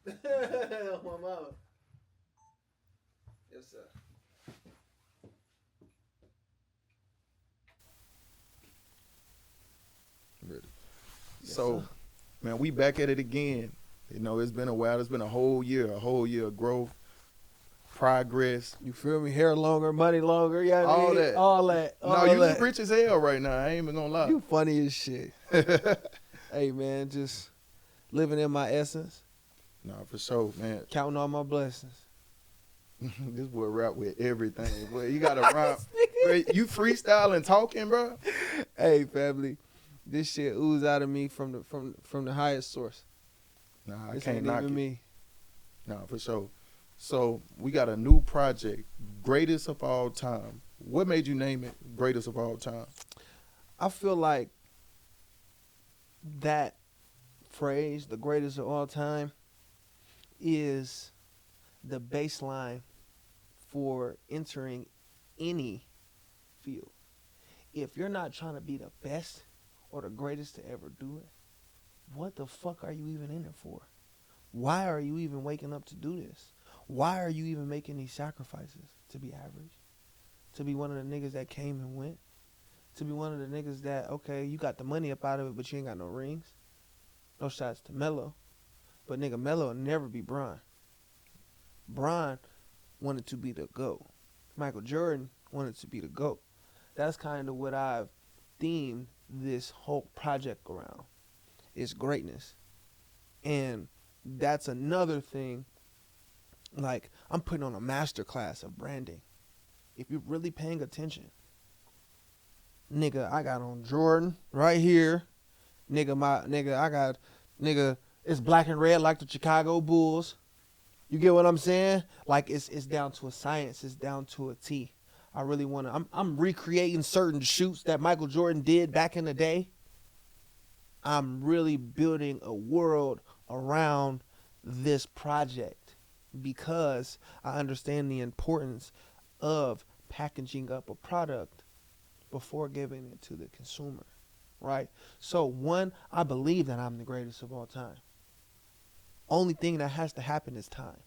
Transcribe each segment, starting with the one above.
My mama. Yes, sir. Really. Yes, sir. So, man, we back at it again. You know, it's been a while. It's been a whole year of growth, progress, You feel me? Hair longer, money longer. Yeah, you know all I mean? that. All that. No, All you look that. rich as hell right now. I ain't even gonna lie. You funny as shit. Hey, man, just living in my essence, Nah, for sure, man. counting all my blessings. This boy rap with everything. Boy, you gotta rhyme. Bro, you freestyling talking, bro? Hey, family, this shit ooze out of me from the highest source. Nah, I This can't ain't knock even it. me. Nah, for sure. So we got a new project, greatest of all time. What made you name it greatest of all time? I feel like that phrase, the greatest of all time, is the baseline for entering any field. If you're not trying to be the best or the greatest to ever do it, what the fuck are you even in it for? Why are you even waking up to do this? Why are you even making these sacrifices to be average? To be one of the niggas that came and went? To be one of the niggas that, okay, you got the money up out of it, but you ain't got no rings? No shots to Melo. But nigga, Melo will never be Bron. Bron wanted to be the GOAT. Michael Jordan wanted to be the GOAT. That's kind of what I've themed this whole project around. Is greatness. And that's another thing. Like, I'm putting on a master class of branding. If you're really paying attention, nigga, I got on Jordan right here. Nigga, it's black and red like the Chicago Bulls. You get what I'm saying? Like, it's down to a science. It's down to a T. I really want to. I'm recreating certain shoots that Michael Jordan did back in the day. I'm really building a world around this project because I understand the importance of packaging up a product before giving it to the consumer, right? So, one, I believe that I'm the greatest of all time. Only thing that has to happen is time.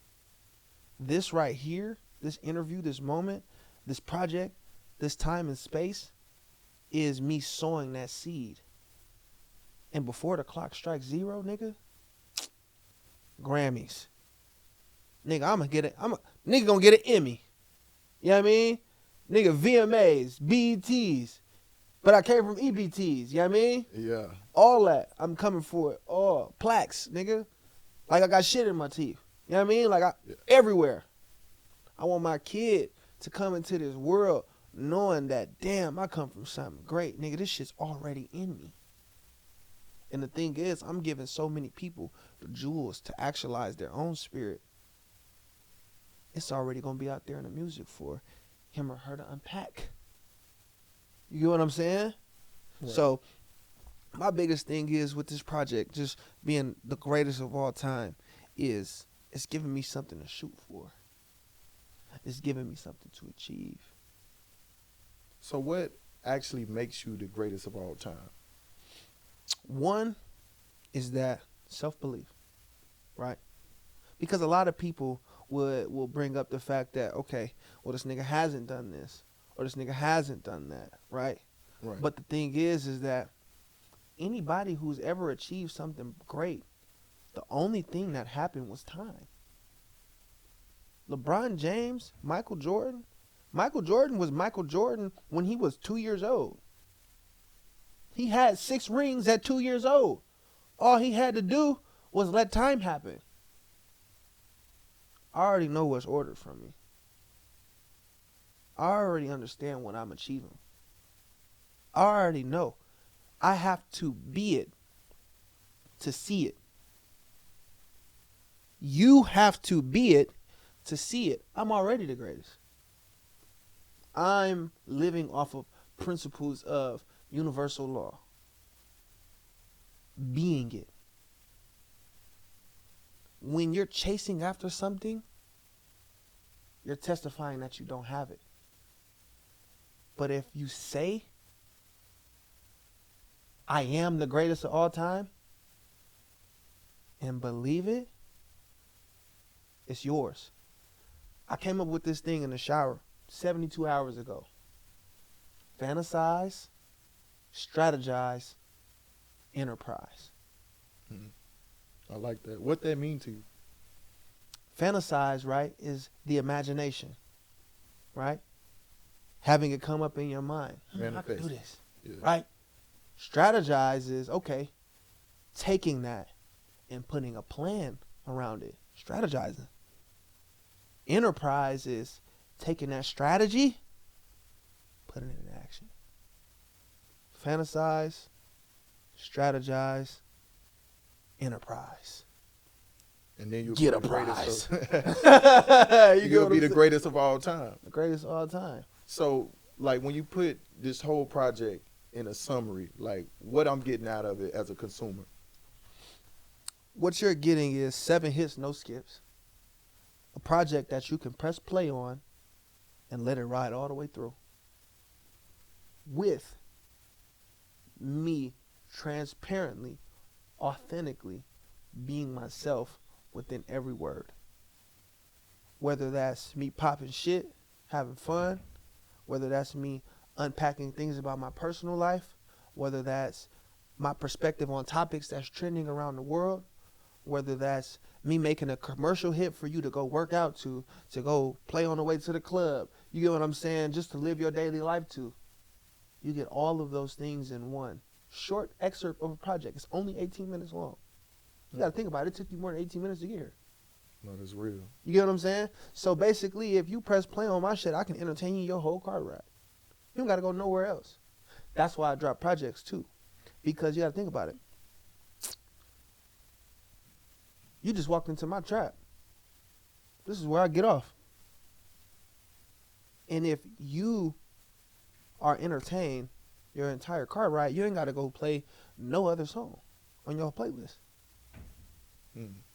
This right here, this interview, this moment, this project, this time and space is me sowing that seed. And before the clock strikes zero, nigga, Grammys. Nigga, nigga gonna get an Emmy. You know what I mean? Nigga, VMAs, BETs. But I came from EBTs, you know what I mean? Yeah. All that. I'm coming for it. All plaques, nigga. Like I got shit in my teeth. You know what I mean? Like everywhere. I want my kid to come into this world knowing that, damn, I come from something great. Nigga, this shit's already in me. And the thing is, I'm giving so many people the jewels to actualize their own spirit. It's already going to be out there in the music for him or her to unpack. You get what I'm saying? Right. So, my biggest thing is with this project, just being the greatest of all time, is it's giving me something to shoot for. It's giving me something to achieve. So what actually makes you the greatest of all time? One is that self-belief, right? Because a lot of people will bring up the fact that, okay, well, this nigga hasn't done this or this nigga hasn't done that, right? Right. But the thing is that anybody who's ever achieved something great, the only thing that happened was time. LeBron James, Michael Jordan was Michael Jordan when he was 2 years old. He had 6 rings at 2 years old. All he had to do was let time happen. I already know what's ordered from me. I already understand what I'm achieving. I already know. I have to be it to see it. You have to be it to see it. I'm already the greatest. I'm living off of principles of universal law. Being it. When you're chasing after something, you're testifying that you don't have it. But if you say, I am the greatest of all time, and believe it, It's yours. I came up with this thing in the shower 72 hours ago. Fantasize, strategize, enterprise. I like that. What that mean to you? Fantasize, right, is the imagination, right? Having it come up in your mind. I can Manifest. do this, Yeah. right? Strategize is, okay, taking that and putting a plan around it. Strategizing. Enterprise is taking that strategy, putting it in action. Fantasize, strategize, enterprise. And then you'll Get be a the greatest. prize. You'll be the greatest of all time. The greatest of all time. So, like, when you put this whole project in a summary, like, what I'm getting out of it as a consumer. What you're getting is 7 hits, no skips. A project that you can press play on and let it ride all the way through. With me transparently, authentically being myself within every word. Whether that's me popping shit, having fun, whether that's me unpacking things about my personal life, whether that's my perspective on topics that's trending around the world, whether that's me making a commercial hit for you to go work out to go play on the way to the club. You get what I'm saying? Just to live your daily life to. You get all of those things in one short excerpt of a project. It's only 18 minutes long. You got to think about it. It took you more than 18 minutes to get here. No, that's real. You get what I'm saying? So basically, if you press play on my shit, I can entertain you your whole car ride. You don't got to go nowhere else. That's why I drop projects too. Because you got to think about it. You just walked into my trap. This is where I get off. And if you are entertained your entire car ride, you ain't got to go play no other song on your playlist.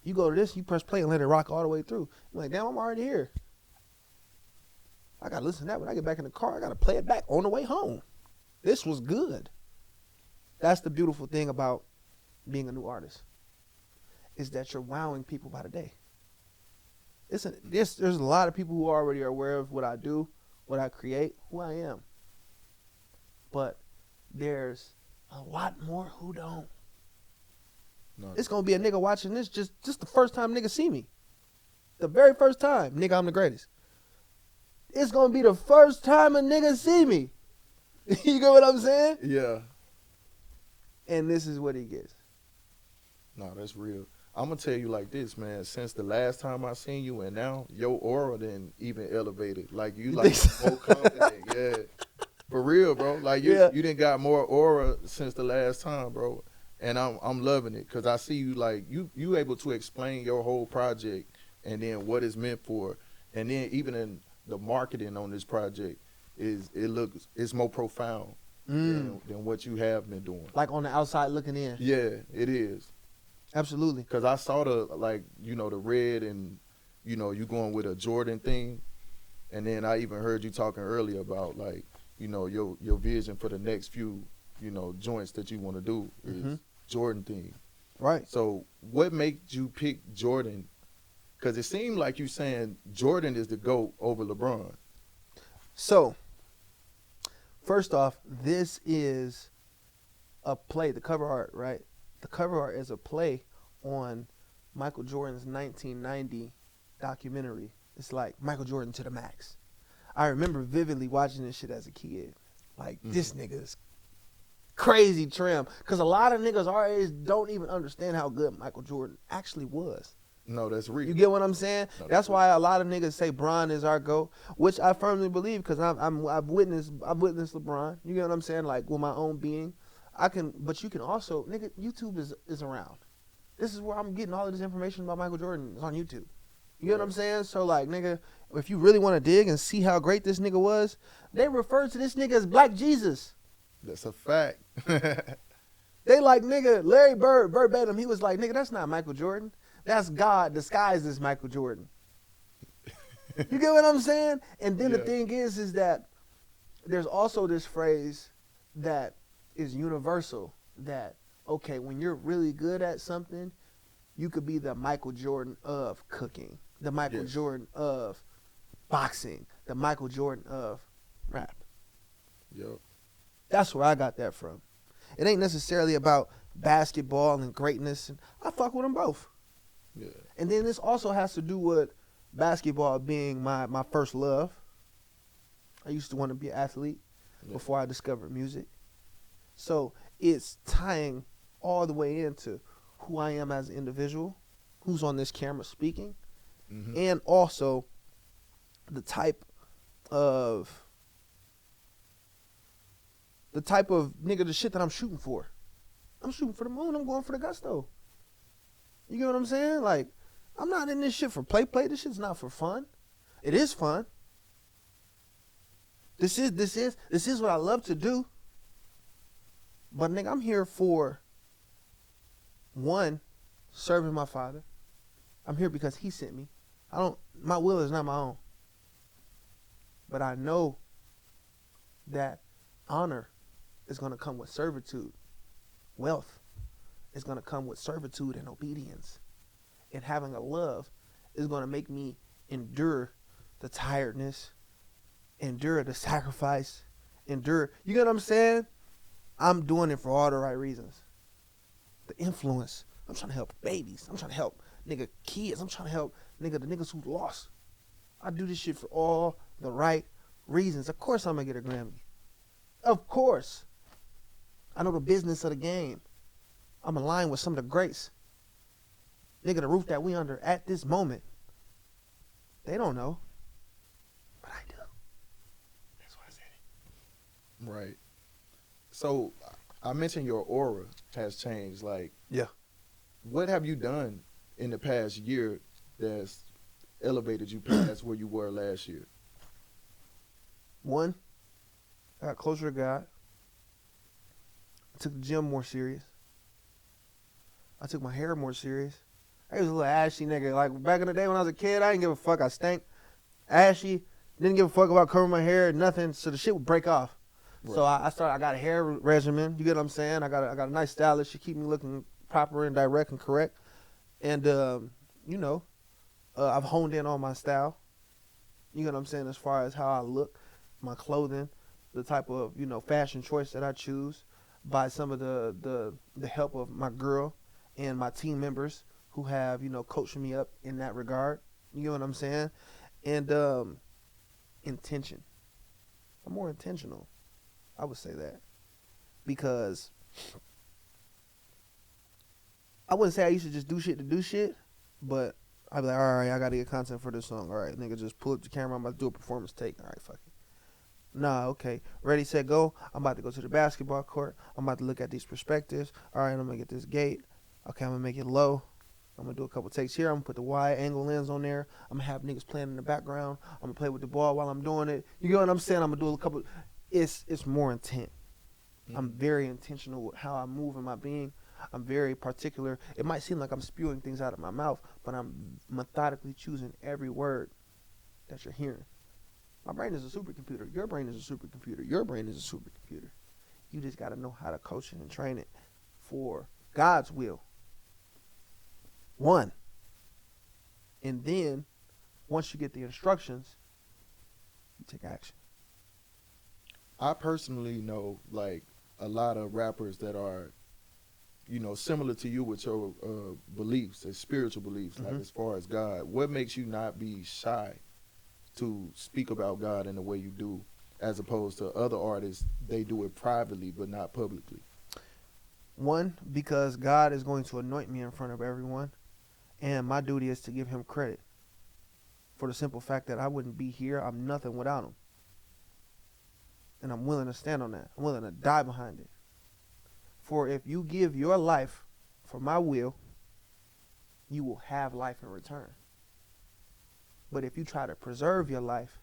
You go to this, you press play and let it rock all the way through. You're like, damn, I'm already here. I got to listen to that when I get back in the car. I got to play it back on the way home. This was good. That's the beautiful thing about being a new artist, is that you're wowing people by the day. There's a lot of people who already are aware of what I do, what I create, who I am. But there's a lot more who don't. No. It's going to be a nigga watching this just the first time nigga see me. The very first time, nigga, I'm the greatest. It's going to be the first time a nigga see me. You get what I'm saying? Yeah. And this is what he gets. No, that's real. I'm going to tell you like this, man. Since the last time I seen you and now, your aura then even elevated. Like, you like more confident. Yeah. For real, bro. Like, you done got more aura since the last time, bro. And I'm loving it because I see you like, you able to explain your whole project and then what it's meant for. And then even in the marketing on this project, it's more profound than what you have been doing. Like on the outside looking in. Yeah, it is. Absolutely. Because I saw the red and, you going with a Jordan thing. And then I even heard you talking earlier about like, your vision for the next few, joints that you want to do is Jordan thing. Right. So what made you pick Jordan? Because it seemed like you saying Jordan is the GOAT over LeBron. So, first off, this is a play, the cover art, right? The cover art is a play on Michael Jordan's 1990 documentary. It's like Michael Jordan to the max. I remember vividly watching this shit as a kid. Like, this nigga's crazy trim. Because a lot of niggas our age don't even understand how good Michael Jordan actually was. No, that's real. You get what I'm saying? No, that's why a lot of niggas say Bron is our GOAT, which I firmly believe because I've witnessed LeBron. You get what I'm saying? Like with my own being, but you can also, nigga, YouTube is around. This is where I'm getting all of this information about Michael Jordan. It's on YouTube. You get what I'm saying? So like, nigga, if you really want to dig and see how great this nigga was, they refer to this nigga as Black Jesus. That's a fact. They like, nigga, Larry Bird, verbatim, he was like, nigga, that's not Michael Jordan. That's God disguised as Michael Jordan. You get what I'm saying? And then the thing is that there's also this phrase that is universal that, okay, when you're really good at something, you could be the Michael Jordan of cooking. the Michael Yes. Jordan of boxing, the Michael Jordan of rap. Yep. That's where I got that from. It ain't necessarily about basketball and greatness. And I fuck with them both. Yeah. And then this also has to do with basketball being my first love. I used to want to be an athlete Yeah. before I discovered music. So it's tying all the way into who I am as an individual, who's on this camera speaking, Mm-hmm. and also the type of nigga, the shit that I'm shooting for. I'm shooting for the moon. I'm going for the gusto. You get what I'm saying? Like, I'm not in this shit for play. This shit's not for fun. It is fun. This is what I love to do. But nigga, I'm here for one, serving my father. I'm here because he sent me. My will is not my own. But I know that honor is going to come with servitude. Wealth is going to come with servitude and obedience. And having a love is going to make me endure the tiredness, endure the sacrifice, endure. You get what I'm saying? I'm doing it for all the right reasons. The influence. I'm trying to help babies. I'm trying to help nigga kids. I'm trying to help the niggas who lost. I do this shit for all the right reasons. Of course I'm going to get a Grammy. Of course. I know the business of the game. I'm aligned with some of the greats. Nigga, the roof that we under at this moment. They don't know. But I do. That's why I said it. Right. So I mentioned your aura has changed. Like, Yeah. what have you done in the past year that's elevated you past where you were last year? One, I got closer to God. I took the gym more serious. I took my hair more serious. I was a little ashy nigga. Like back in the day when I was a kid, I didn't give a fuck. I stank. Ashy. Didn't give a fuck about covering my hair, nothing. So the shit would break off. Right. So I got a hair regimen. You get what I'm saying? I got a nice stylist. She keep me looking proper and direct and correct. And I've honed in on my style. You get what I'm saying? As far as how I look, my clothing, the type of fashion choice that I choose, by some of the help of my girl and my team members who have coached me up in that regard. You get what I'm saying? And intention. I'm more intentional. I would say that. Because I wouldn't say I used to just do shit to do shit, but I'd be like, all right, I got to get content for this song. All right, nigga, just pull up the camera. I'm about to do a performance take. All right, fuck it. Nah, okay. Ready, set, go. I'm about to go to the basketball court. I'm about to look at these perspectives. All right, I'm going to get this gate. Okay, I'm going to make it low. I'm going to do a couple takes here. I'm going to put the wide angle lens on there. I'm going to have niggas playing in the background. I'm going to play with the ball while I'm doing it. You get what I'm saying? I'm going to do a couple. It's more intent. Mm-hmm. I'm very intentional with how I move in my being. I'm very particular. It might seem like I'm spewing things out of my mouth, but I'm methodically choosing every word that you're hearing. My brain is a supercomputer. Your brain is a supercomputer. Your brain is a supercomputer. You just got to know how to coach it and train it for God's will. One. And then, once you get the instructions, you take action. I personally know like a lot of rappers that are, similar to you with your beliefs and spiritual beliefs, like as far as God. What makes you not be shy to speak about God in the way you do, as opposed to other artists, they do it privately but not publicly? One, because God is going to anoint me in front of everyone, and my duty is to give him credit for the simple fact that I wouldn't be here. I'm nothing without him. And I'm willing to stand on that. I'm willing to die behind it. For if you give your life for my will, you will have life in return. But if you try to preserve your life,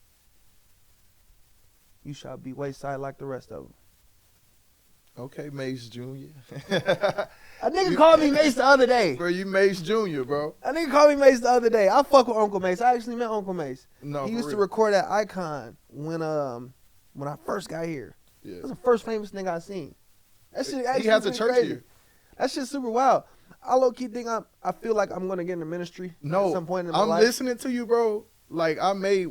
you shall be wayside like the rest of them. Okay, Mace Jr. A nigga called me Mace the other day. Bro, you Mace Jr., bro. A nigga called me Mace the other day. I fuck with Uncle Mace. I actually met Uncle Mace. No, He for used to real. record at Icon when I first got here. Yeah. That's the first famous nigga I seen. That shit actually He has a pretty church crazy. here. That shit's super wild. I low key think I feel like I'm gonna get in the ministry No, at some point in my I'm life. listening to you, bro. Like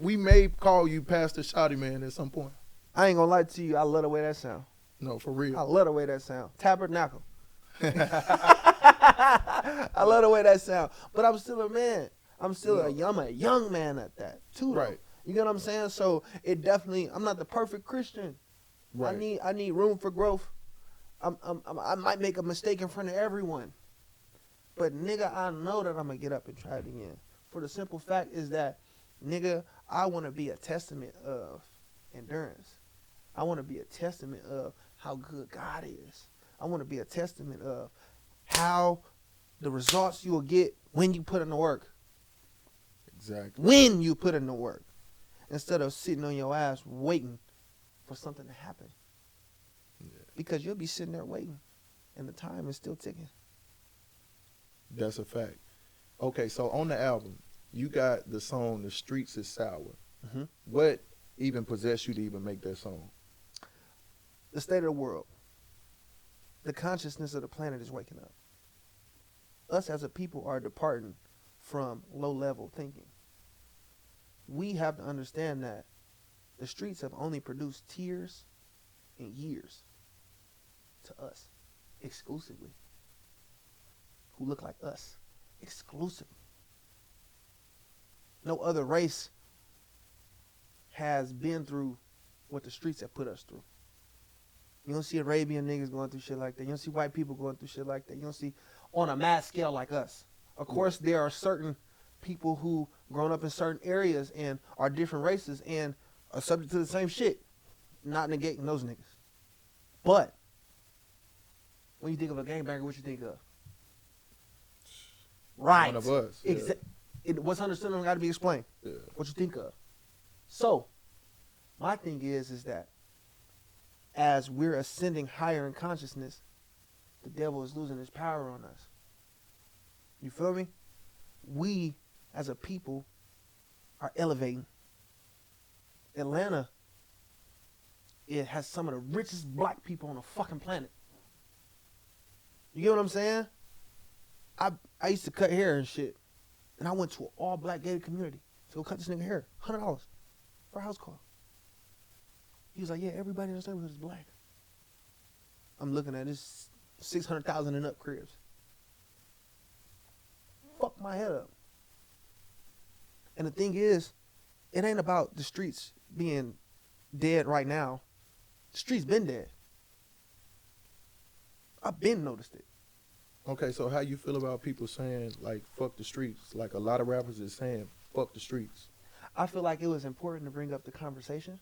we may call you Pastor Shaudie, man, at some point. I ain't gonna lie to you. I love the way that sound. No, for I real. love the way that sound. Tabernacle. I love the way that sound. But I'm still a man. I'm still a young man at that too. Though. Right. You get what I'm saying? So it definitely. I'm not the perfect Christian. Right. I need room for growth. I might make a mistake in front of everyone. But nigga, I know that I'm gonna get up and try it again. For the simple fact is that, nigga, I want to be a testament of endurance. I want to be a testament of how good God is. I want to be a testament of how the results you will get when you put in the work. Exactly. When you put in the work. Instead of sitting on your ass waiting for something to happen. Yeah. Because you'll be sitting there waiting. And the time is still ticking. That's a fact. Okay, so on the album, you got the song "The Streets Is Sour." Mm-hmm. What even possessed you to even make that song? The state of the world. The consciousness of the planet is waking up. Us as a people are departing from low-level thinking. We have to understand that the streets have only produced tears and years to us exclusively, who look like us exclusively. No other race has been through what the streets have put us through. You don't see Arabian niggas going through shit like that. You don't see white people going through shit like that. You don't see on a mass scale like us. Of course, there are certain people who grown up in certain areas and are different races and are subject to the same shit. Not negating those niggas. But when you think of a gangbanger, what you think of? Right. One of us. Yeah. What's understood got to be explained. Yeah. What you think of. So, my thing is that as we're ascending higher in consciousness, the devil is losing his power on us. You feel me? We, as a people, are elevating. Atlanta, it has some of the richest black people on the fucking planet. You get what I'm saying? I used to cut hair and shit. And I went to an all-black gated community to go cut this nigga hair. $100 for a house call. He was like, yeah, everybody in this neighborhood is black. I'm looking at this 600,000 and up cribs. Fuck my head up. And the thing is, it ain't about the streets being dead right now. The streets been dead. I've been noticed it. Okay, so how you feel about people saying, like, fuck the streets? Like, a lot of rappers is saying, fuck the streets. I feel like it was important to bring up the conversation,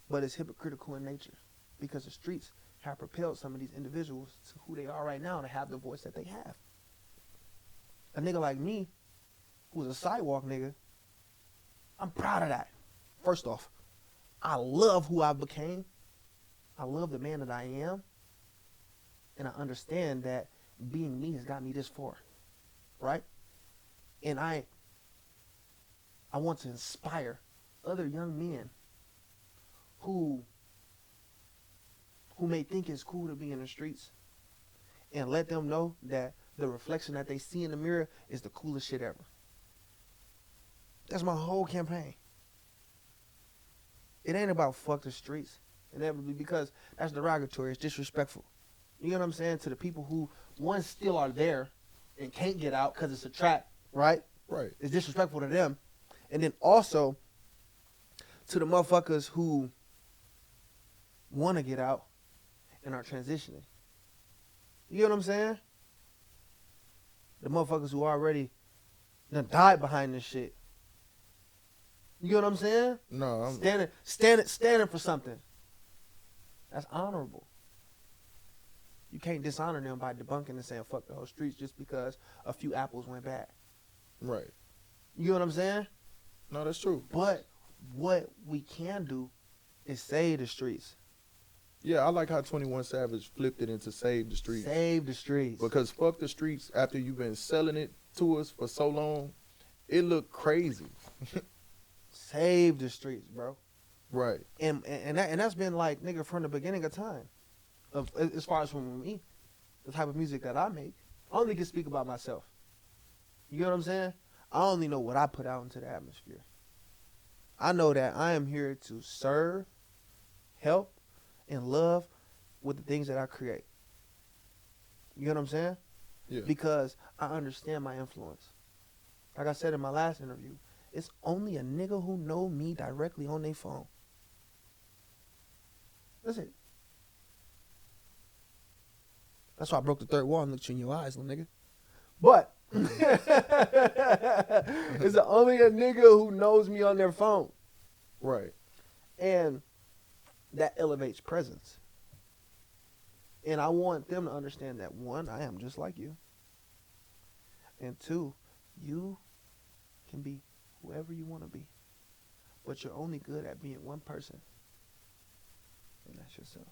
but it's hypocritical in nature because the streets have propelled some of these individuals to who they are right now to have the voice that they have. A nigga like me, who's a sidewalk nigga, I'm proud of that. First off, I love who I became. I love the man that I am. And I understand that being me has got me this far. Right? And I want to inspire other young men who may think it's cool to be in the streets and let them know that the reflection that they see in the mirror is the coolest shit ever. That's my whole campaign. It ain't about fuck the streets, inevitably, because that's derogatory. It's disrespectful. You know what I'm saying? To the people who, one, still are there and can't get out because it's a trap, right? Right. It's disrespectful to them. And then also to the motherfuckers who want to get out and are transitioning. You know what I'm saying? The motherfuckers who already done died behind this shit. You know what I'm saying? No, I'm standing for something. That's honorable. You can't dishonor them by debunking and saying fuck the whole streets just because a few apples went bad. right. You know what I'm saying? No, that's true. But what we can do is save the streets. Yeah, I like how 21 Savage flipped it into save the streets. Save the streets. Because fuck the streets, after you've been selling it to us for so long, it looked crazy. Save the streets, bro. Right. And that's been like, nigga, from the beginning of time. As far as from me. the type of music that I make, I only can speak about myself. You get what I'm saying? I only know what I put out into the atmosphere. I know that I am here to serve, help, and love with the things that I create. You get what I'm saying? Yeah. Because I understand my influence. Like I said in my last interview, it's only a nigga who know me directly on their phone. That's it. That's why I broke the third wall and looked you in your eyes, little nigga. But it's only a nigga who knows me on their phone. Right. And that elevates presence. And I want them to understand that, one, I am just like you. And two, you can be whoever you want to be. But you're only good at being one person. And that's yourself.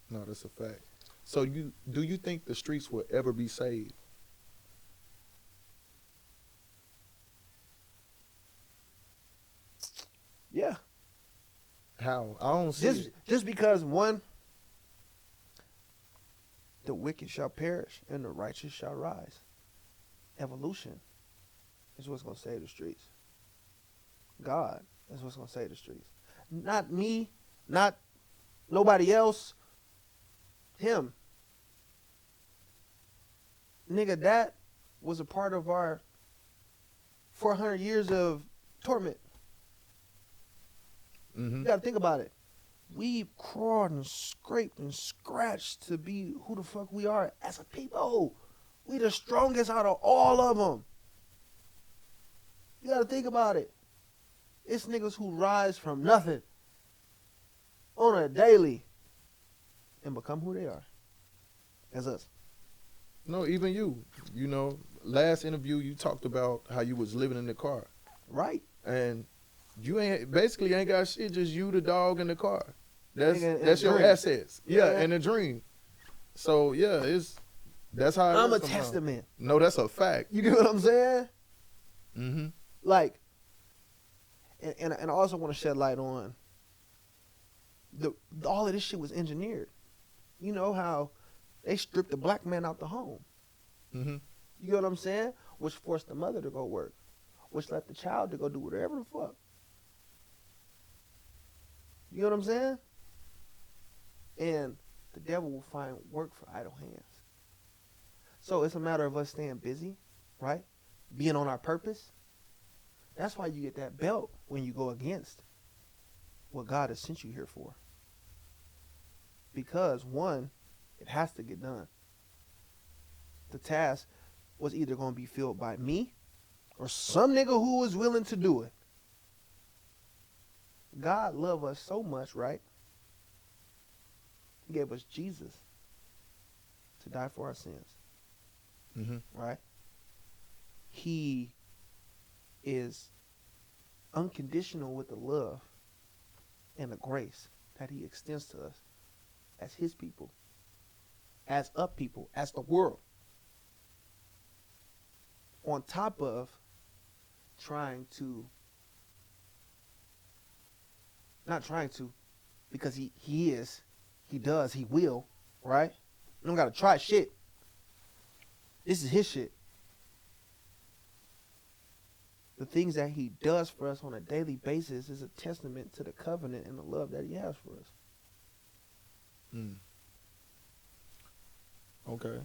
No, that's a fact. So do you think the streets will ever be saved? Yeah. How? I don't see it. Just because, one, the wicked shall perish and the righteous shall rise. Evolution is what's going to save the streets. God is what's going to save the streets. Not me, not nobody else. Him. Nigga, that was a part of our 400 years of torment. Mm-hmm. You got to think about it. We crawled and scraped and scratched to be who the fuck we are as a people. We the strongest out of all of them. You got to think about it. It's niggas who rise from nothing on a daily and become who they are as us. No, even you. You know, last interview you talked about how you was living in the car. Right. And you ain't got shit, just you, the dog, and the car. That's your dream. assets. Yeah, and a dream. So yeah, that's how I'm a somehow. testament. No, that's a fact. You get what I'm saying? Mm-hmm. Like, and I also want to shed light on all of this shit was engineered. You know how they stripped the black man out the home. Mm-hmm. You get what I'm saying? Which forced the mother to go work. Which let the child to go do whatever the fuck. You know what I'm saying? And the devil will find work for idle hands. So it's a matter of us staying busy, right? Being on our purpose. That's why you get that belt when you go against what God has sent you here for. Because, one, it has to get done. The task was either going to be filled by me or some nigga who was willing to do it. God loved us so much, right? He gave us Jesus to die for our sins. Mm-hmm. Right? He is unconditional with the love and the grace that he extends to us as his people, as a people, as the world. On top of not trying to, because he does, he will, right? You don't got to try shit. This is his shit. The things that he does for us on a daily basis is a testament to the covenant and the love that he has for us. Mm. Okay.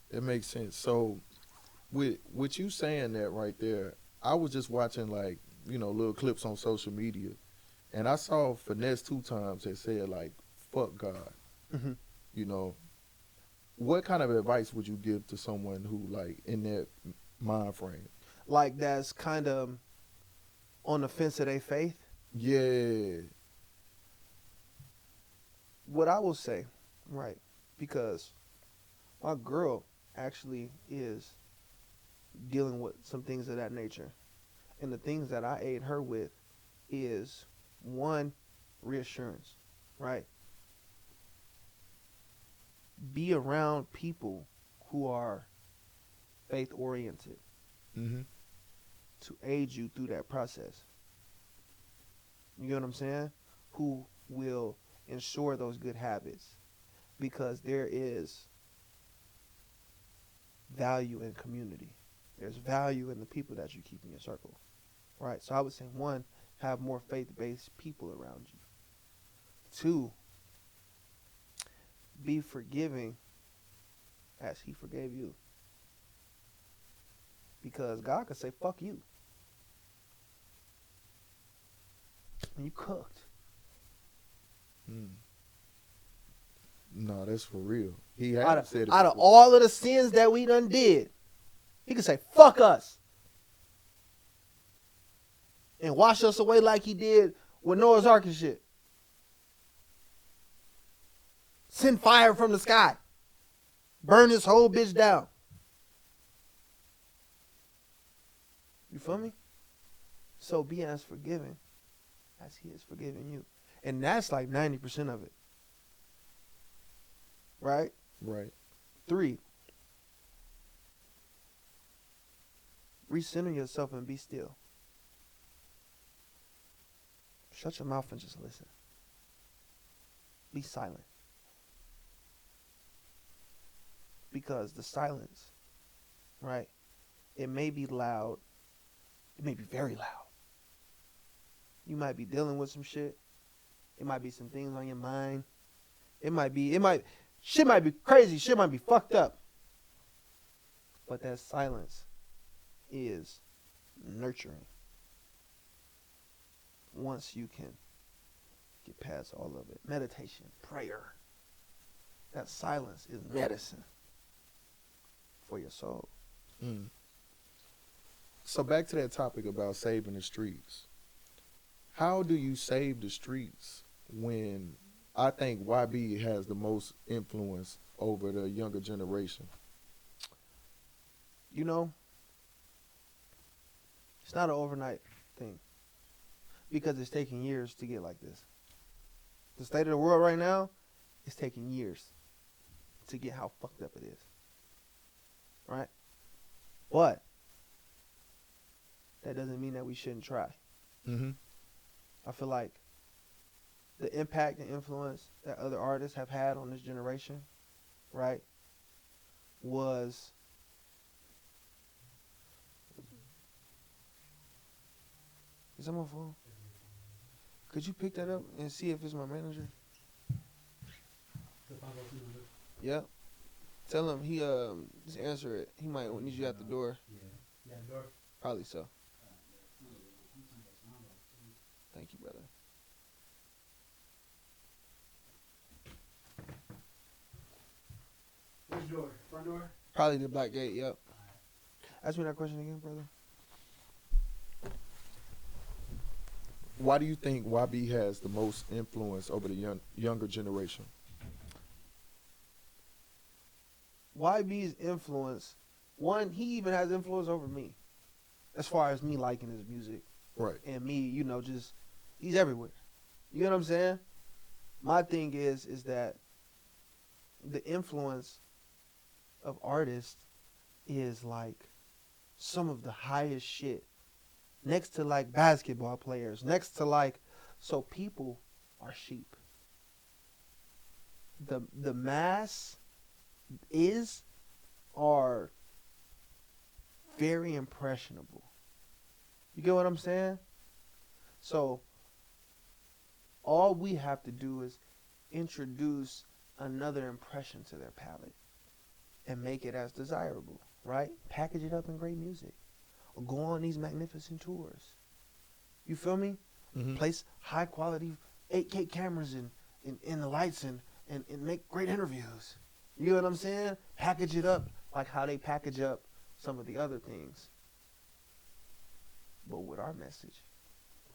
That makes sense. So with you saying that right there, I was just watching little clips on social media, and I saw Finesse 2 times that said fuck God. Mm-hmm. You know, what kind of advice would you give to someone who in that mind frame? Like that's kind of on the fence of their faith? Yeah. What I will say, right, because my girl actually is dealing with some things of that nature. And the things that I aid her with is, one, reassurance, right? Be around people who are faith-oriented. Mm-hmm. To aid you through that process. You know what I'm saying? Who will ensure those good habits. Because there is value in community. There's value in the people that you keep in your circle, right? So I would say, one, have more faith-based people around you. Two, be forgiving as he forgave you. Because God could say, fuck you. And you cooked. No, that's for real. He Out has said it of before. all of the sins that we done did, he could say, fuck us. And wash us away like he did with Noah's Ark and shit. Send fire from the sky. Burn this whole bitch down. You feel me? So be as forgiving as he is forgiving you. And that's like 90% of it. Right? Right. 3, recenter yourself and be still. Shut your mouth and just listen. Be silent. Because the silence, right, it may be loud. It may be very loud. You might be dealing with some shit. It might be some things on your mind. Shit might be crazy. Shit might be fucked up. But that silence is nurturing. Once you can get past all of it. Meditation, prayer. That silence is medicine for your soul. So back to that topic about saving the streets. How do you save the streets when I think YB has the most influence over the younger generation? You know, it's not an overnight thing. Because it's taking years to get like this. The state of the world right now is taking years to get how fucked up it is. Right? But that doesn't mean that we shouldn't try. I feel like the impact and influence that other artists have had on this generation, right, was is that my phone? Could you pick that up and see if it's my manager? Yep. Tell him he just answer it. He might need you at the door. Yeah, the door. Probably so. Thank you, brother. Which door? Front door? Probably the black gate. Yep. Ask me that question again, brother. Why do you think YB has the most influence over the younger generation? YB's influence, one, he even has influence over me. As far as me liking his music. Right. And me, you know, just, he's everywhere. You know what I'm saying? My thing is that the influence of artists is like some of the highest shit. Next to like basketball players. Next to like, so people are sheep. The mass are very impressionable. You get what I'm saying? So all we have to do is introduce another impression to their palette and make it as desirable, right? Package it up in great music. Or go on these magnificent tours. You feel me? Place high quality 8K cameras in the lights and make great interviews. You know what I'm saying? Package it up like how they package up some of the other things. But with our message.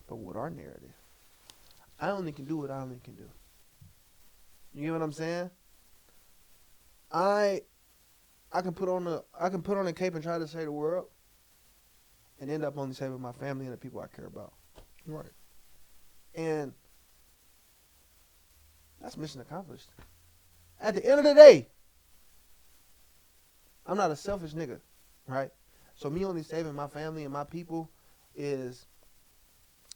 But with our narrative. I only can do what I only can do. You get what I'm saying? I can put on a cape and try to save the world and end up only saving my family and the people I care about. Right. And that's mission accomplished. At the end of the day, I'm not a selfish nigga, right? So me only saving my family and my people is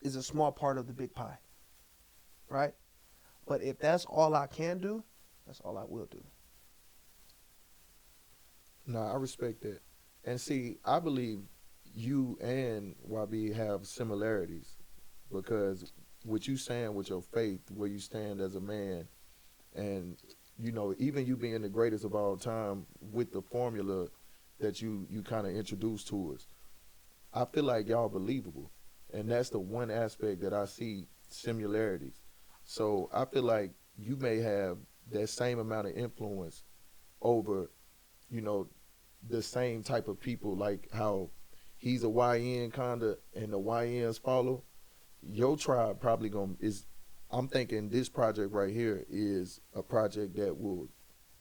a small part of the big pie, right? But if that's all I can do, that's all I will do. Nah, I respect that. And see, I believe you and YB have similarities because what you saying with your faith, where you stand as a man, and even you being the greatest of all time with the formula that you kind of introduced to us, I feel like y'all believable, and that's the one aspect that I see similarities. So I feel like you may have that same amount of influence over, you know, the same type of people, like how he's a YN kinda and the YNs follow. Your tribe probably gonna is. I'm thinking this project right here is a project that will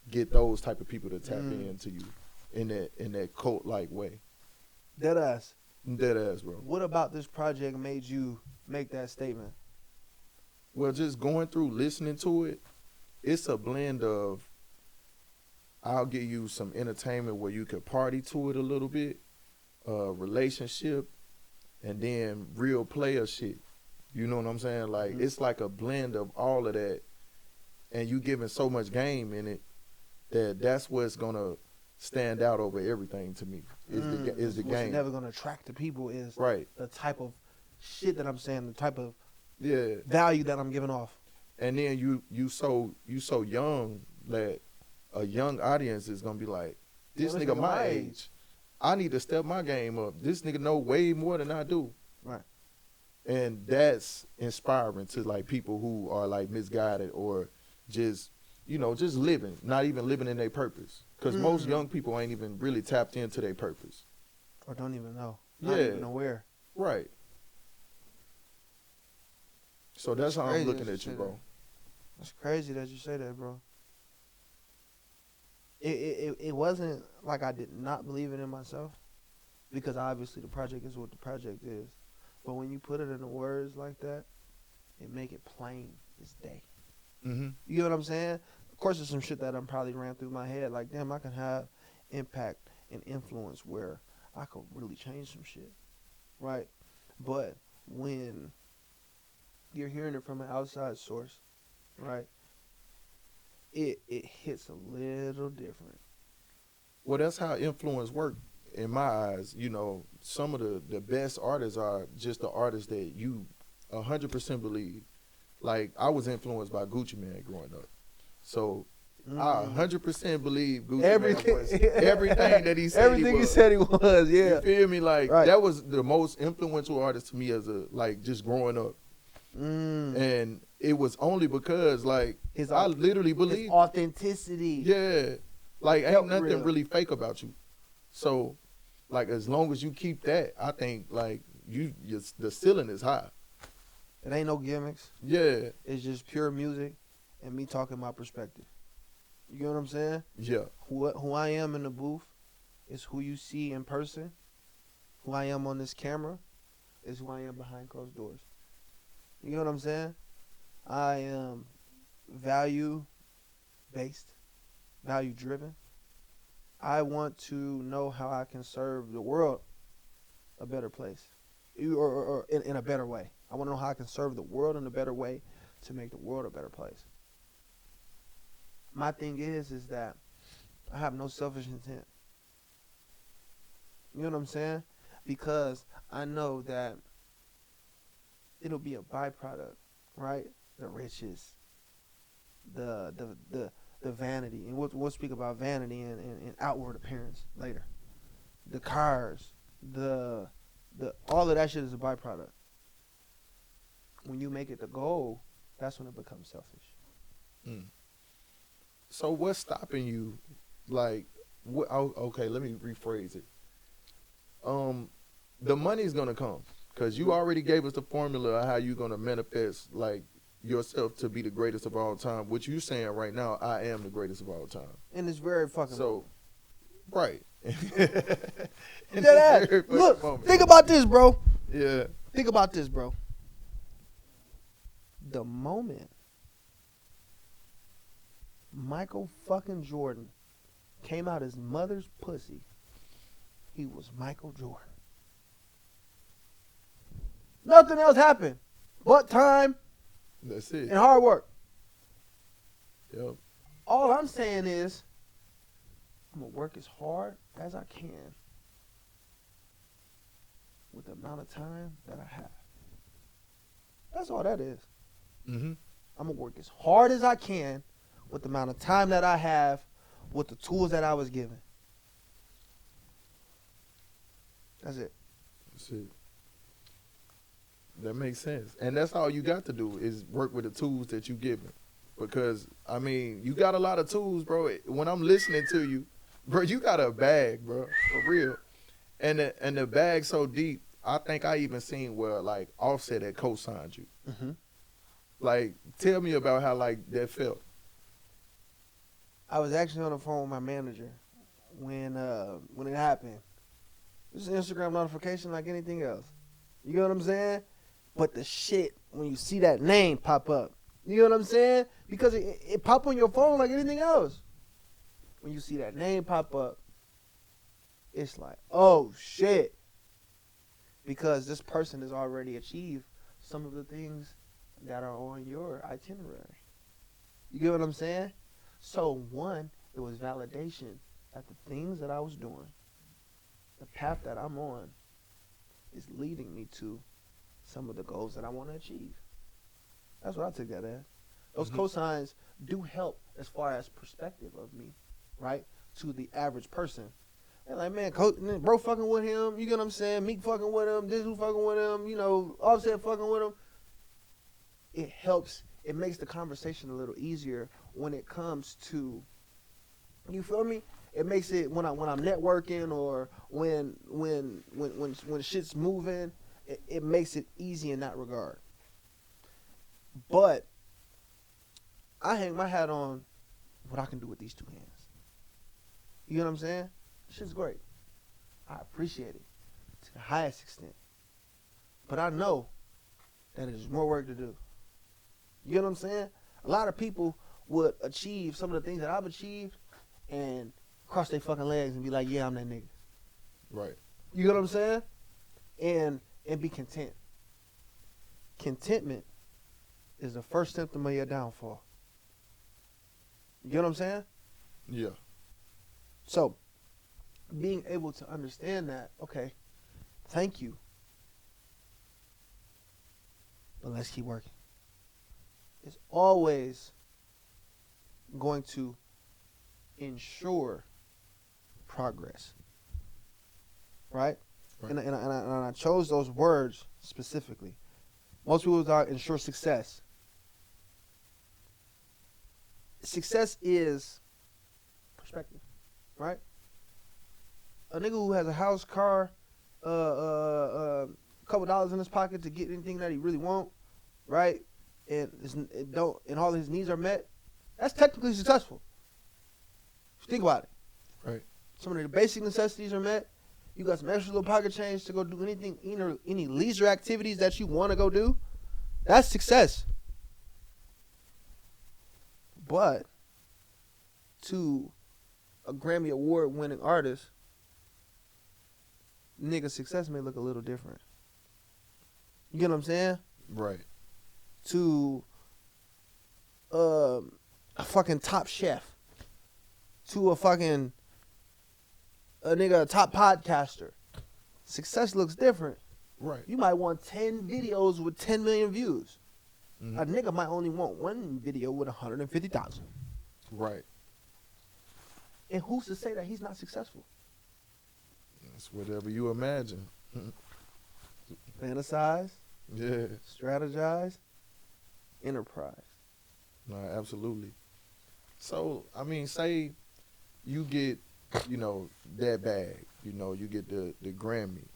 get those type of people to tap into you in that cult like way. Dead ass. Dead ass, bro. What about this project made you make that statement? Well, just going through listening to it, it's a blend of I'll give you some entertainment where you could party to it a little bit, relationship, and then real player shit. You know what I'm saying? Like it's like a blend of all of that, and you giving so much game in it that's what's gonna stand out over everything to me. Is the What's game never gonna attract the people is right? the type of shit that I'm saying, the type of Yeah, value that I'm giving off. and then you so young that a young audience is gonna be like, this nigga my age. I need to step my game up. This nigga know way more than I do. Right. And that's inspiring to like people who are like misguided or just just living, not even living in their purpose. Because most young people ain't even really tapped into their purpose. Or don't even know. Not Yeah. even aware. Right. So that's how I'm crazy looking that at you, you say bro. It's crazy that you say that, bro. It wasn't like I did not believe it in myself, because obviously the project is what the project is. But when you put it in the words like that, it make it plain as day. Mm-hmm. You get what I'm saying? Of course, there's some shit that I'm probably ran through my head. Like, damn, I can have impact and influence where I could really change some shit, right? But when you're hearing it from an outside source, right, it hits a little different. Well, that's how influence work in my eyes. Some of the best artists are just the artists that you 100% believe. Like, I was influenced by Gucci Mane growing up. So I 100% believe Gucci Mane was everything that he said everything he said he was, yeah. You feel me? Like, Right. that was the most influential artist to me as just growing up. And it was only because, like, I literally His believe. authenticity. Yeah. Like, ain't Felt nothing real. really fake about you. So, like, as long as you keep that, I think, like, the ceiling is high. It ain't no gimmicks. Yeah. It's just pure music and me talking my perspective. You get what I'm saying? Yeah. Who I am in the booth is who you see in person. Who I am on this camera is who I am behind closed doors. You get what I'm saying? I am value-based, value-driven. I want to know how I can serve the world a better place, or in a better way. I want to know how I can serve the world in a better way to make the world a better place. My thing is that I have no selfish intent. You know what I'm saying? Because I know that it'll be a byproduct, right? The riches, the vanity, and we'll speak about vanity and outward appearance later. The cars, the all of that shit is a byproduct. When you make it the goal, that's when it becomes selfish. So what's stopping you? Like, okay, let me rephrase it. The money's gonna come because you already gave us the formula of how you're gonna manifest like yourself to be the greatest of all time. What you saying right now, I am the greatest of all time. And it's very fucking So, right. Look, think about this, bro. Yeah. Think about this, bro. The moment Michael fucking Jordan came out his mother's pussy, he was Michael Jordan. Nothing else happened but time That's it. and hard work. Yep. All I'm saying is I'm gonna work as hard as I can with the amount of time that I have. That's all that is. Mm-hmm. I'm gonna work as hard as I can with the amount of time that I have with the tools that I was given. That's it. That's it. That makes sense. And that's all you got to do is work with the tools that you given. Because, I mean, you got a lot of tools, bro. When I'm listening to you, bro, you got a bag, bro, for real. And the bag so deep, I think I even seen where, like, Offset had co-signed you. Mm-hmm. Like, tell me about how, like, that felt. I was actually on the phone with my manager when it happened. It was an Instagram notification like anything else. You know what I'm saying? But the shit, when you see that name pop up, you know what I'm saying? Because it pop on your phone like anything else. When you see that name pop up, it's like, oh shit. Because this person has already achieved some of the things that are on your itinerary. You get what I'm saying? So one, it was validation that the things that I was doing, the path that I'm on, is leading me to some of the goals that I want to achieve. That's what I took that as. Those cosigns do help as far as perspective of me, right? To the average person. They're like, man, bro fucking with him, you get what I'm saying? Meek fucking with him, this who fucking with him, you know, Offset fucking with him. It helps, it makes the conversation a little easier when it comes to, you feel me? It makes it when I'm networking or when shit's moving, it makes it easy in that regard. But I hang my hat on what I can do with these two hands. You know what I'm saying? Shit's great. I appreciate it to the highest extent. But I know that there's more work to do. You know what I'm saying? A lot of people would achieve some of the things that I've achieved and cross their fucking legs and be like, yeah, I'm that nigga. Right. You know what I'm saying? And be content. Contentment is the first symptom of your downfall. You get what I'm saying? Yeah. So, being able to understand that, okay, thank you, but let's keep working. It's always going to ensure progress, right? And I chose those words specifically. Most people thought ensure success. Success is perspective, right? A nigga who has a house, car, a couple dollars in his pocket to get anything that he really want, right? And all his needs are met. That's technically successful. If you think about it, right? Some of the basic necessities are met. You got some extra little pocket change to go do anything, any leisure activities that you want to go do. That's success. But to a Grammy Award winning artist, nigga's success may look a little different. You get what I'm saying? Right. To a fucking top chef. To a top podcaster. Success looks different. Right. You might want 10 videos with 10 million views. Mm-hmm. A nigga might only want one video with 150,000. Right. And who's to say that he's not successful? It's whatever you imagine. Fantasize, Yeah. strategize, enterprise. No, absolutely. So, I mean, say you get, that bag, you get the Grammy,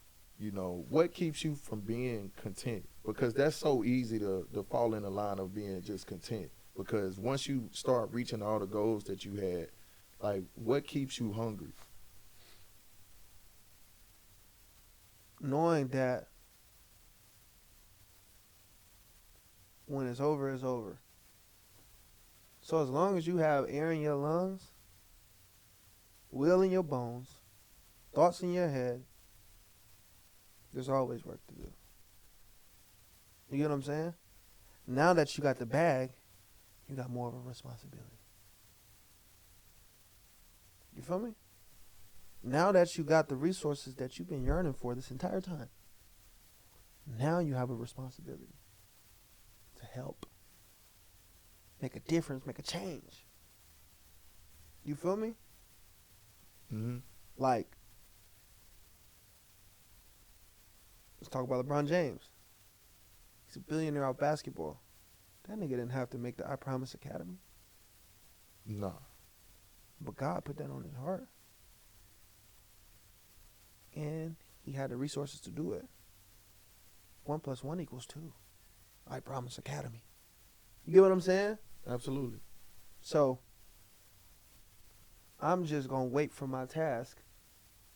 what keeps you from being content? Because that's so easy to fall in the line of being just content. Because once you start reaching all the goals that you had, like, what keeps you hungry? Knowing that when it's over, it's over. So as long as you have air in your lungs, will in your bones, thoughts in your head, there's always work to do. You get what I'm saying? Now that you got the bag, you got more of a responsibility. You feel me? Now that you got the resources that you've been yearning for this entire time, now you have a responsibility to help, make a difference, make a change. You feel me? Mm-hmm. Like, let's talk about LeBron James. He's a billionaire out basketball. That nigga didn't have to make the I Promise Academy. Nah. But God put that on his heart. And he had the resources to do it. 1 + 1 = 2. I Promise Academy. You get what I'm saying? Absolutely. So, I'm just going to wait for my task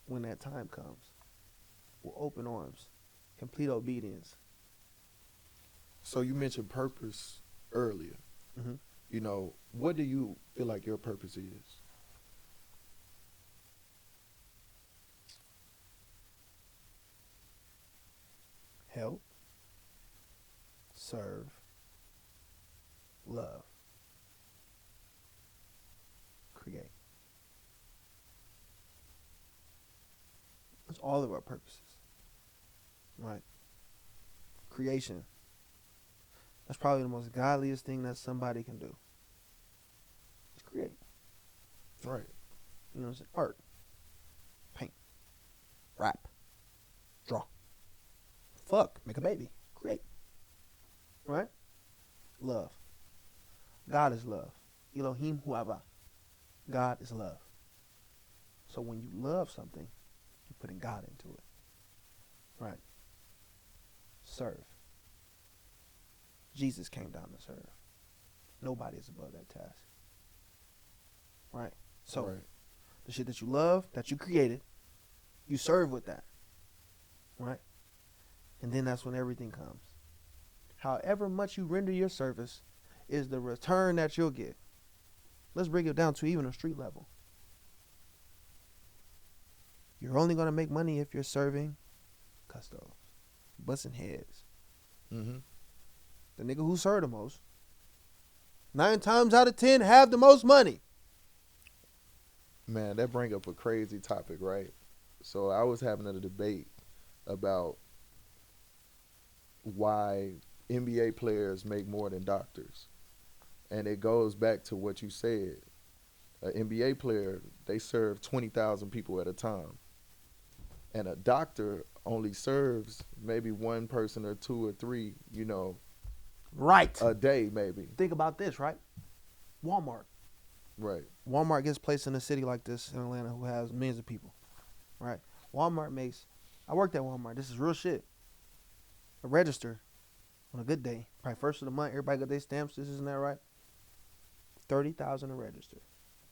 when that time comes. With open arms. Complete obedience. So you mentioned purpose earlier. Mm-hmm. You know, what do you feel like your purpose is? Help. Serve. Love. Create. That's all of our purposes. Right? Creation. That's probably the most godliest thing that somebody can do. Is create. Right. You know what I'm saying? Art. Paint. Rap. Draw. Fuck. Make a baby. Create. Right? Love. God is love. Elohim Huava. God is love. So when you love something, you're putting God into it. Right? Serve. Jesus came down to serve. Nobody is above that task. Right? So, right. the shit that you love, that you created, you serve with that. Right? And then that's when everything comes. However much you render your service is the return that you'll get. Let's bring it down to even a street level. You're only going to make money if you're serving custos, busting heads. Mm-hmm. The nigga who served the most, 9 times out of 10 have the most money. Man, that bring up a crazy topic, right? So I was having a debate about why NBA players make more than doctors. And it goes back to what you said. An NBA player, they serve 20,000 people at a time. And a doctor only serves maybe one person or 2 or 3, you know, Right. a day maybe. Think about this, right? Walmart. Right. Walmart gets placed in a city like this in Atlanta who has millions of people. Right? Walmart makes, I worked at Walmart. This is real shit. A register on a good day, probably first of the month, everybody got their stamps, this isn't that right? 30,000 a register.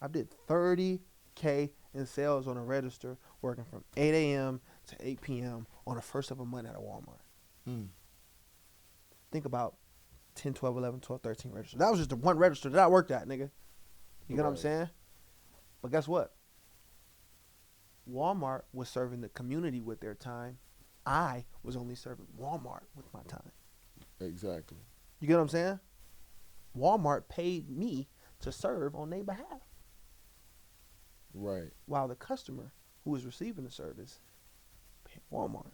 I did 30K in sales on a register working from 8 a.m. to 8 p.m. on the first of a month at a Walmart. Mm. Think about 10, 12, 11, 12, 13 registers. That was just the one register that I worked at, nigga. You get what I'm Right. saying? But guess what? Walmart was serving the community with their time. I was only serving Walmart with my time. Exactly. You get what I'm saying? Walmart paid me to serve on their behalf. Right. While the customer who is receiving the service paid Walmart.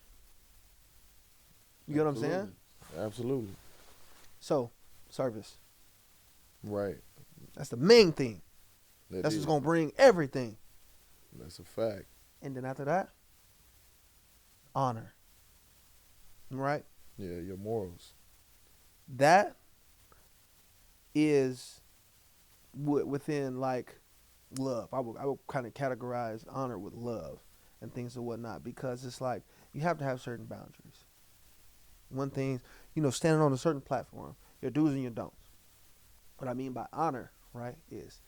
You get what I'm saying? Absolutely. So, service. Right. That's the main thing. That That's is. what's going to bring everything. That's a fact. And then after that, honor. Right? Yeah, your morals. That is within like love. I would kind of categorize honor with love and things and whatnot, because it's like you have to have certain boundaries. One thing, you know, standing on a certain platform, your do's and your don'ts. What I mean by honor, right, is,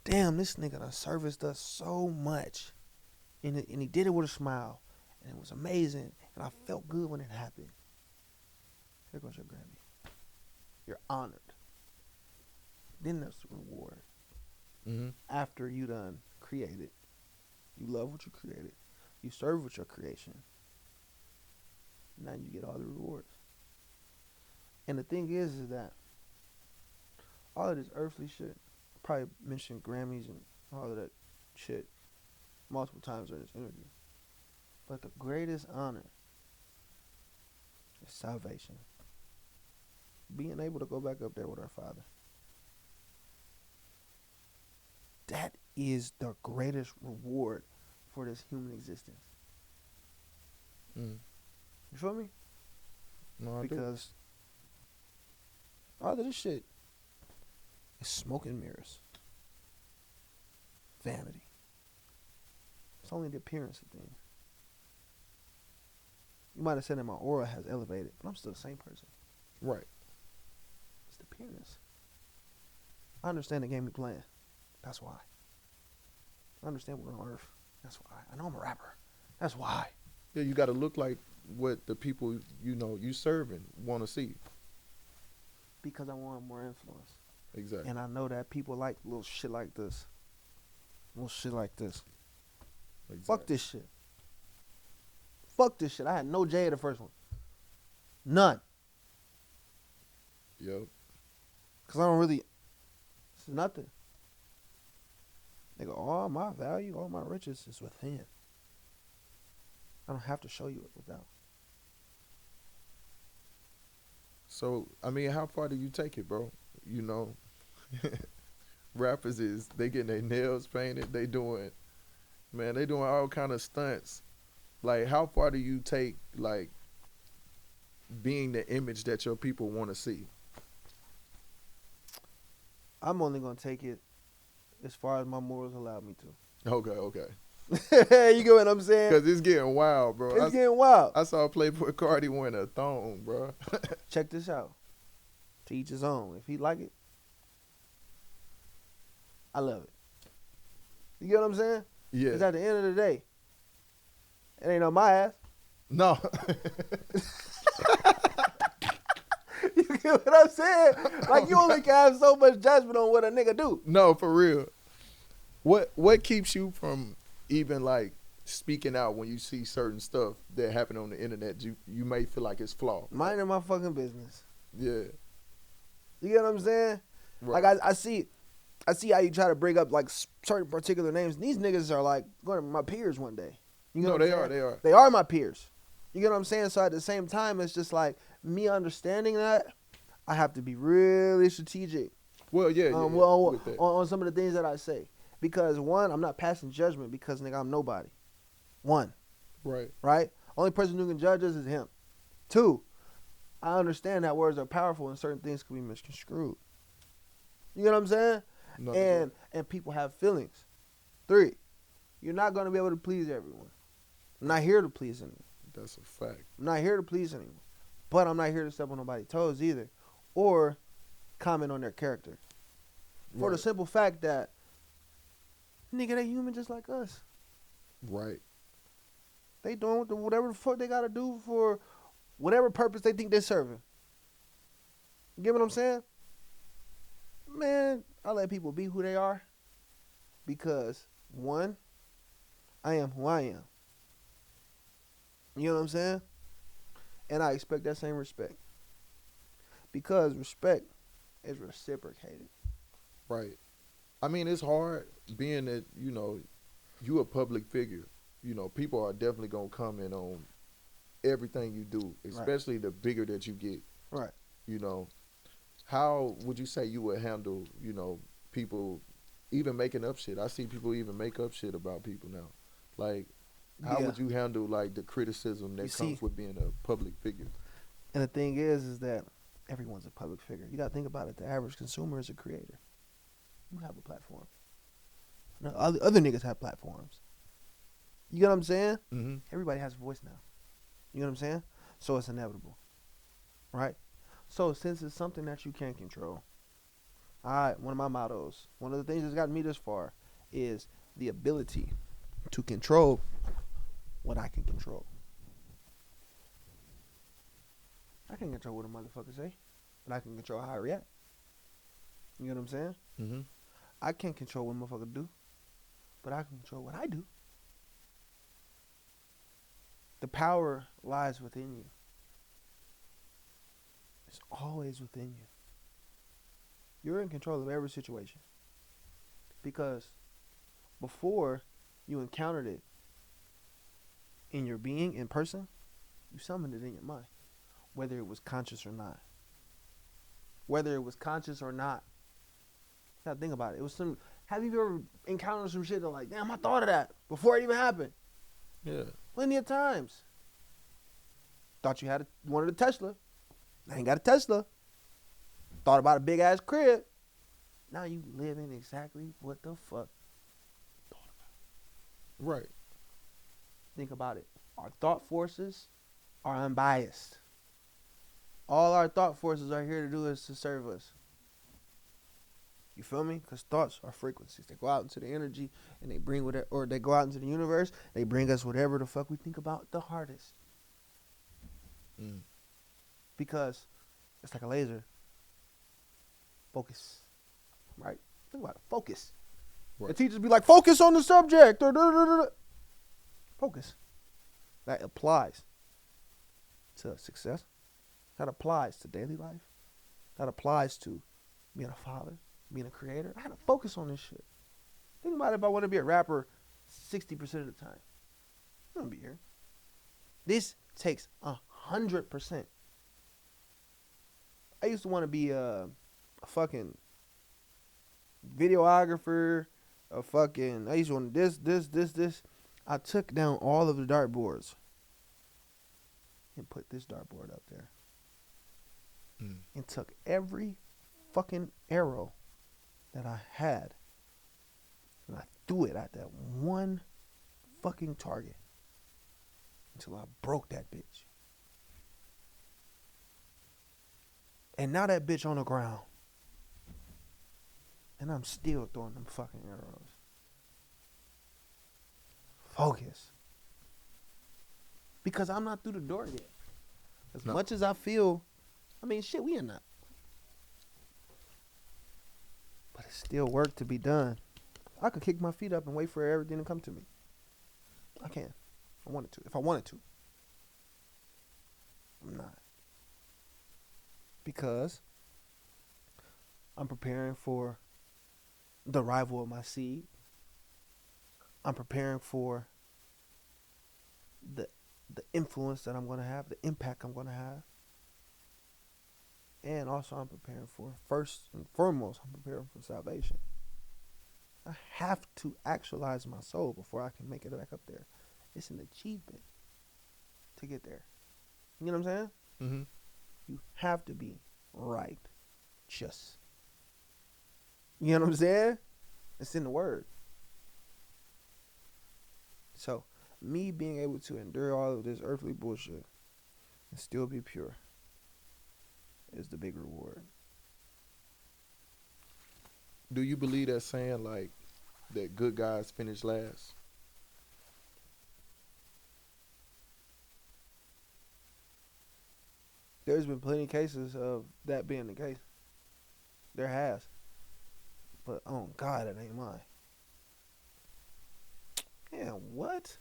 damn, this nigga done serviced us so much, and he did it with a smile, and it was amazing, and I felt good when it happened. Here goes your Grammy. You're honored. Then there's the reward. Mm-hmm. After you done created, you love what you created, you serve with your creation, now you get all the rewards. And the thing is that all of this earthly shit, I probably mentioned Grammys and all of that shit, multiple times during this interview. But the greatest honor is salvation. Being able to go back up there with our Father. That is the greatest reward for this human existence. Mm. You feel me? No, I do. Because all of this shit is smoke and mirrors. Vanity. It's only the appearance of things. You might have said that my aura has elevated, but I'm still the same person. Right. It's the appearance. I understand the game we playing. That's why. I understand we're on Earth. That's why. I know I'm a rapper. That's why. Yeah, you got to look like what the people you serving want to see. Because I want more influence. Exactly. And I know that people like little shit like this. Little shit like this. Exactly. Fuck this shit. Fuck this shit. I had no J at the first one. None. Yep. Because I don't really. This is nothing. Nigga, all my value, all my riches is within. I don't have to show you it without. So, I mean, how far do you take it, bro? You know, rappers they getting their nails painted. They doing all kind of stunts. Like, how far do you take, like, being the image that your people want to see? I'm only going to take it as far as my morals allow me to. Okay. You get what I'm saying? Because it's getting wild, bro. It's getting wild. I saw Playboy Cardi wearing a thong, bro. Check this out. To each his own. If he like it, I love it. You get what I'm saying? Yeah. Because at the end of the day, it ain't on my ass. No. You get what I'm saying? Like, you only can have so much judgment on what a nigga do. No, for real. What keeps you from even, like, speaking out when you see certain stuff that happen on the internet? You may feel like it's flawed. Minding my fucking business. Yeah. You get what I'm saying? Right. Like, I see how you try to bring up, like, certain particular names. These niggas are, like, going to be my peers one day. You know No, what I'm saying? they are. They are my peers. You get what I'm saying? So at the same time, it's just like me understanding that I have to be really strategic Well, yeah. on, with that. on some of the things that I say. Because, one, I'm not passing judgment because, nigga, I'm nobody. One, Right. Only person who can judge us is him. Two, I understand that words are powerful and certain things can be misconstrued. You get what I'm saying? No, And people have feelings. Three, you're not going to be able to please everyone. I'm not here to please anyone. that's a fact. I'm not here to please anyone. But I'm not here to step on nobody's toes either. Or comment on their character. For the Right. simple fact that, nigga, they human just like us. Right. They doing whatever the fuck they got to do for whatever purpose they think they're serving. You get what I'm saying? Man, I let people be who they are. Because, one, I am who I am. You know what I'm saying? And I expect that same respect. Because respect is reciprocated. Right. I mean, it's hard being that, you a public figure. People are definitely going to comment on everything you do, especially the bigger that you get. Right. How would you say you would handle, people even making up shit? I see people even make up shit about people now. Like, how would you handle, like, the criticism that comes with being a public figure? And the thing is that everyone's a public figure. You got to think about it. The average consumer is a creator. You have a platform. No, other niggas have platforms. You get what I'm saying? Mm-hmm. Everybody has a voice now. You know what I'm saying? So it's inevitable. Right? So since it's something that you can't control, one of my mottos, one of the things that's gotten me this far is the ability to control what I can control. I can't control what a motherfucker say, but I can control how I react. You know what I'm saying? Mm-hmm. I can't control what a motherfucker do, but I can control what I do. The power lies within you. It's always within you. You're in control of every situation. Because before, you encountered it in your being, in person, you summoned it in your mind, whether it was conscious or not. Whether it was conscious or not. You gotta think about it. It was some. Have you ever encountered some shit that like, damn, I thought of that before it even happened? Yeah. Plenty of times. Thought you wanted a Tesla. I ain't got a Tesla. Thought about a big ass crib. Now you living exactly what the fuck. Right. Think about it. Our thought forces are unbiased. All our thought forces are here to do is to serve us. You feel me? Because thoughts are frequencies. They go out into the energy and they bring whatever, or they go out into the universe. They bring us whatever the fuck we think about the hardest. Mm. Because it's like a laser. Focus. Right? Think about it. Focus. Right. The teachers be like, focus on the subject. Focus. That applies to success. That applies to daily life. That applies to being a father, being a creator. I had to focus on this shit. Think about it. If I want to be a rapper 60% of the time, I'm going to be here. This takes 100%. I used to want to be a fucking videographer, I used to want this. I took down all of the dartboards and put this dartboard up there. And took every fucking arrow that I had and I threw it at that one fucking target until I broke that bitch. And now that bitch on the ground. And I'm still throwing them fucking arrows. Focus. Because I'm not through the door yet. As much as I feel, I mean, shit, we in that. But it's still work to be done. I could kick my feet up and wait for everything to come to me. I can. I wanted to. If I wanted to. I'm not. Because I'm preparing for the arrival of my seed. I'm preparing for the influence that I'm going to have, the impact I'm going to have. And also I'm preparing for, first and foremost, I'm preparing for salvation. I have to actualize my soul before I can make it back up there. It's an achievement to get there. You know what I'm saying? Mm-hmm. You have to be righteous. You know what I'm saying? It's in the word. So, me being able to endure all of this earthly bullshit and still be pure is the big reward. Do you believe that saying, like, that good guys finish last? There's been plenty of cases of that being the case. There has. But, oh God, it ain't mine. Yeah, what?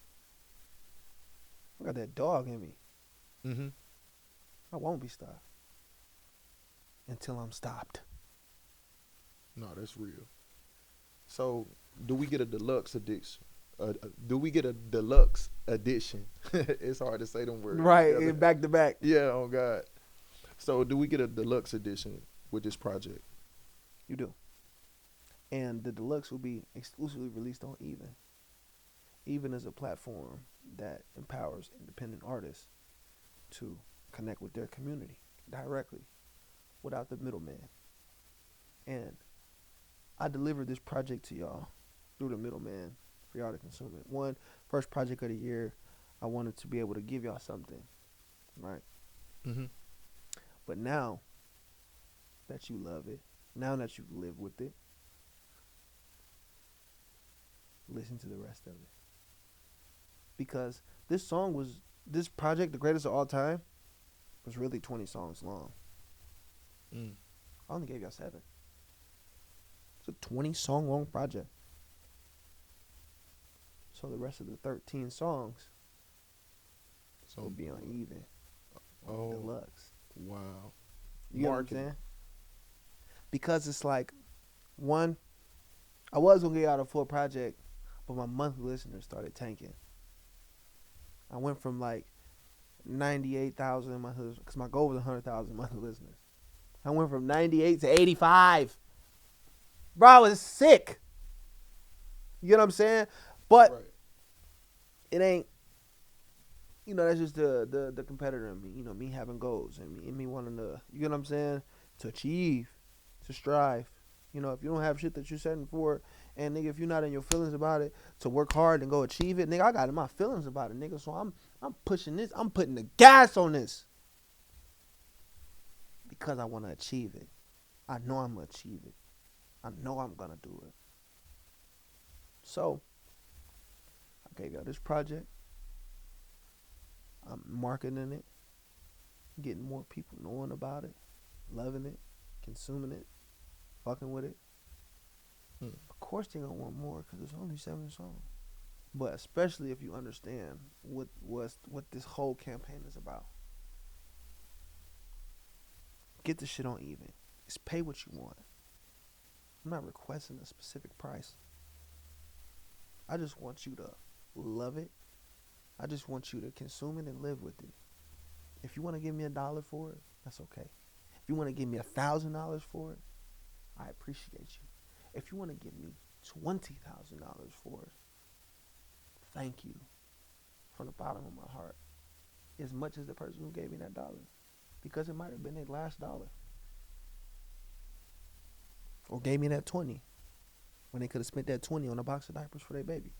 I got that dog in me. Mm-hmm. I won't be stopped. Until I'm stopped. No, that's real. So, do we get a deluxe edition? Do we get a deluxe edition? It's hard to say them words. Right, together. back to back. Yeah, oh God. So, do we get a deluxe edition with this project? You do. And the deluxe will be exclusively released on Even. Even is a platform that empowers independent artists to connect with their community directly without the middleman. And I delivered this project to y'all through the middleman for y'all to consume it. First project of the year, I wanted to be able to give y'all something, right? Mm-hmm. But now that you love it, now that you live with it, listen to the rest of it. Because this project, The Greatest of All Time, was really 20 songs long. I only gave y'all 7. It's a 20 song long project. So the rest of the 13 songs will be on Even. Oh, Deluxe. wow. You know what I'm saying? Because it's like, one, I was going to get out a full project, but my monthly listeners started tanking. I went from like 98,000 monthly listeners, because my goal was 100,000 monthly listeners. I went from 98 to 85. Bro, I was sick. You know what I'm saying? But Right. it ain't, that's just the competitor in me. Me having goals and me wanting to, you know what I'm saying? To achieve, to strive. If you don't have shit that you're setting for, and nigga, if you're not in your feelings about it, to work hard and go achieve it, nigga, I got in my feelings about it, nigga. So I'm pushing this. I'm putting the gas on this because I want to achieve it. I know I'm gonna achieve it. I know I'm gonna do it. So I gave y'all this project. I'm marketing it, getting more people knowing about it, loving it, consuming it, fucking with it. Of course they gonna want more because there's only 7 songs. But especially if you understand what this whole campaign is about. Get the shit on even. It's pay what you want. I'm not requesting a specific price. I just want you to love it. I just want you to consume it and live with it. If you want to give me $1 for it, that's okay. If you want to give me $1,000 for it, I appreciate you. If you want to give me $20,000 for it, thank you from the bottom of my heart. As much as the person who gave me that $1, because it might have been their last $1, or gave me that 20 when they could have spent that 20 on a box of diapers for their baby,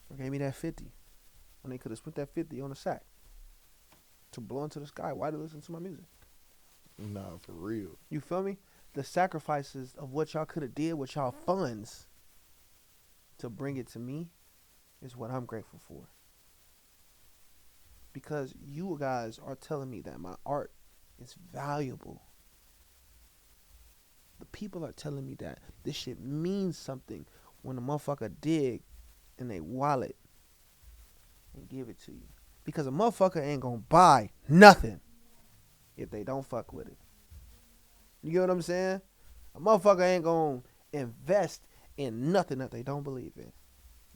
or gave me that 50 when they could have spent that 50 on a sack to blow into the sky while they listen to my music. Nah, for real. You feel me? The sacrifices of what y'all could have did with y'all funds to bring it to me is what I'm grateful for. Because you guys are telling me that my art is valuable. The people are telling me that this shit means something when a motherfucker dig in their wallet and give it to you. Because a motherfucker ain't gonna buy nothing if they don't fuck with it. You get what I'm saying? A motherfucker ain't gonna invest in nothing that they don't believe in.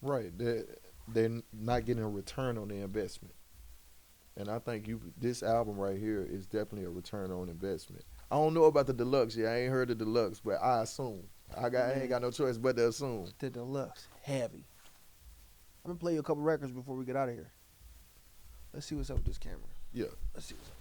Right. They're not getting a return on the investment. And I think this album right here is definitely a return on investment. I don't know about the deluxe yet. I ain't heard the deluxe, but I assume. I ain't got no choice but to assume. The deluxe, heavy. I'm gonna play you a couple records before we get out of here. Let's see what's up with this camera. Yeah. Let's see what's up.